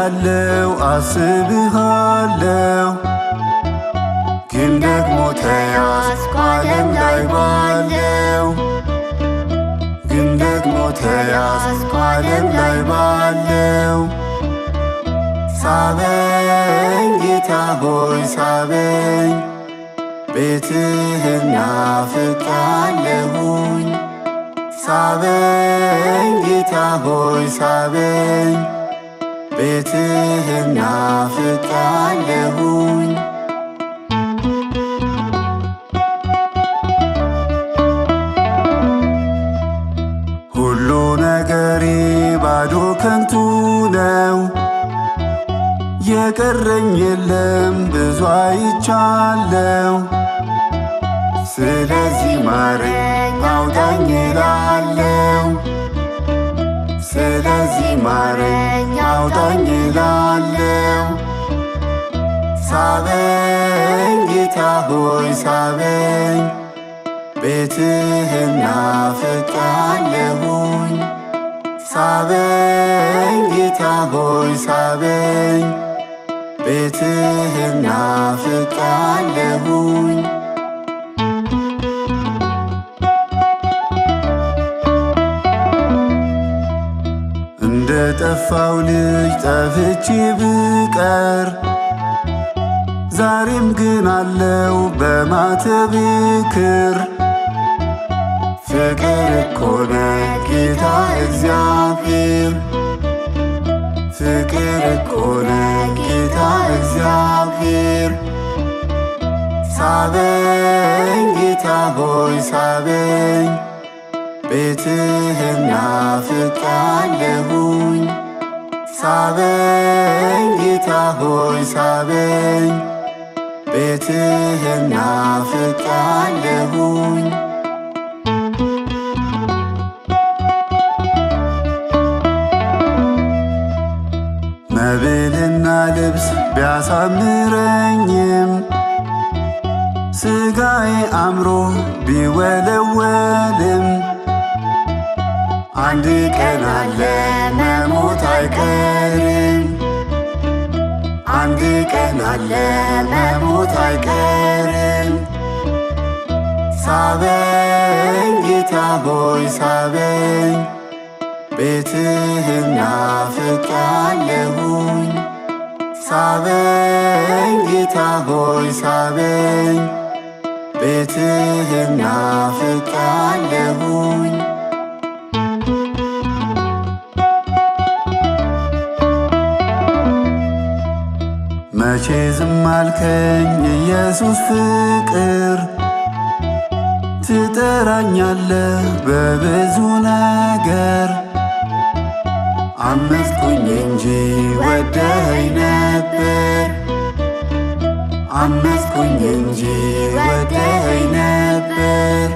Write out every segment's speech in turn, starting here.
እወዳለሁ አስብሃለሁ ግን ደግሞ ተያዝኩ ዓለም ላይ ባለው ግን ደግሞ ተያዝኩ ዓለም ላይ ባለው ሳበኝ ጌታ ሆይ ሳበኝ ቤትህን ናፍቄአለሁኝ ሳበኝ ጌታ ሆይ ሳበኝ ቤትህን ናፍቄአለሁኝ ሁሉ ነገሬ ባዶ ከንቱ ነው የቀረኝ የለም ብዙ አይቻለው ስለዚህ ማረኝ አውጣኝ እላለሁ ስለዚህ ማረኝ አውጣኝ እላለሁ ሳበኝ ጌታ ሆይ ሳበኝ ቤትህን ናፍቄአለሁኝ ሳበኝ ጌታ ሆይ ሳበኝ ቤትህን ናፍቄአለሁኝ እንደ ጠፋው ልጅ ጠፍቼ ብቀር ዛሬም ግን አለው በማተቤ ክር ፍቅር እኮ ነው ጌታ እግዚአብሔር ፍቅር እኮ ነው ጌታ እግዚአብሔር ሳበኝ ጌታ ሆይ ሳበኝ ቤትህን ናፍቄአለሁኝ ሳበኝ ጌታ ሆይ ሳበኝ ቤትህን ናፍቄአለሁኝ መብልና ልብስ ቢያሳምረኝም ሥጋዬ አምሮ ቢወለወልም አንድ ቀን አለ መሞት አይቀርም አንድ ቀን አለ መሞት አይቀርም ሳበኝ ጌታ ሆይ ሳበኝ ቤትህን ናፍቄአለሁኝ ሳበኝ ጌታ ሆይ ሳበኝ ቤትህን ናፍቄአለሁኝ መቼ ዝም አልከኝ ኢየሱስ ፍቅር ትጠራኛለህ በብዙ ነገር አመፅኩኝ እንጂ ወደኸኝ ነበር አመፅኩኝ እንጂ ወደኸኝ ነበር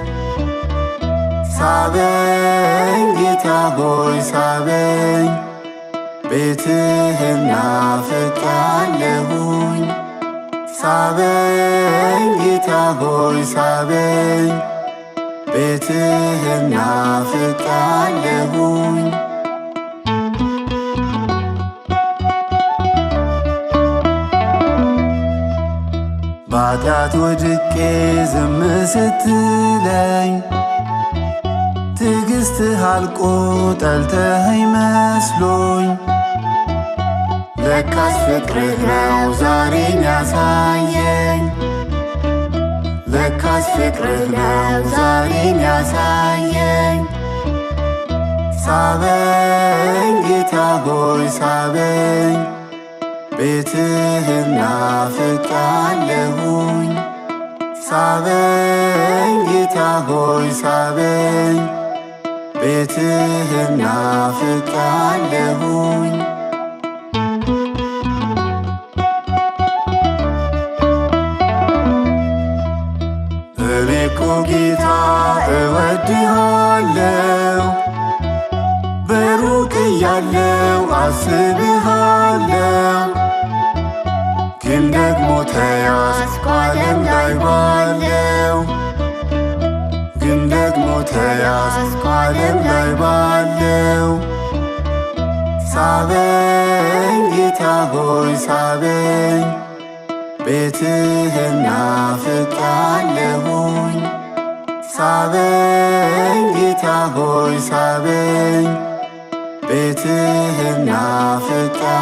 ሳበኝ ጌታ ሆይ ሳበኝ ቤትህን ናፍቄአለሁኝ ሳበኝ ጌታ ሆይ ሳበኝ ቤትህን ናፍቄአለሁኝ በኃጢአት ወድቄ ዝም ስትለኝ ትዕግሥትህ አልቆ ጠልተኸኝ መስሎኝ ለካስ ፍቅርህ ነው ዛሬን ያሳየኝ ለካስ ፍቅርህ ነው ዛሬን ያሳየኝ ሳበኝ ጌታ ሆይ ሳበኝ ቤትህን ናፍቄአለሁኝ ሳበኝ ጌታ ሆይ ሳበኝ ቤትህን ናፍቄአለሁኝ እኔ እኮ ጌታ እወድሃለሁ በሩቅ እያለሁ አስብሃለሁ ግን ደግሞ ተያዝኩ ዓለም ላይ ባለው ግን ደግሞ ተያዝኩ ዓለም ላይ ባለው ሳበኝ ጌታ ሆይ ሳበኝ ቤትህን ናፍቄአለሁኝ። ሳበኝ ጌታ ሆይ ሳበኝ ቤትህን ናፍቄአለሁኝ።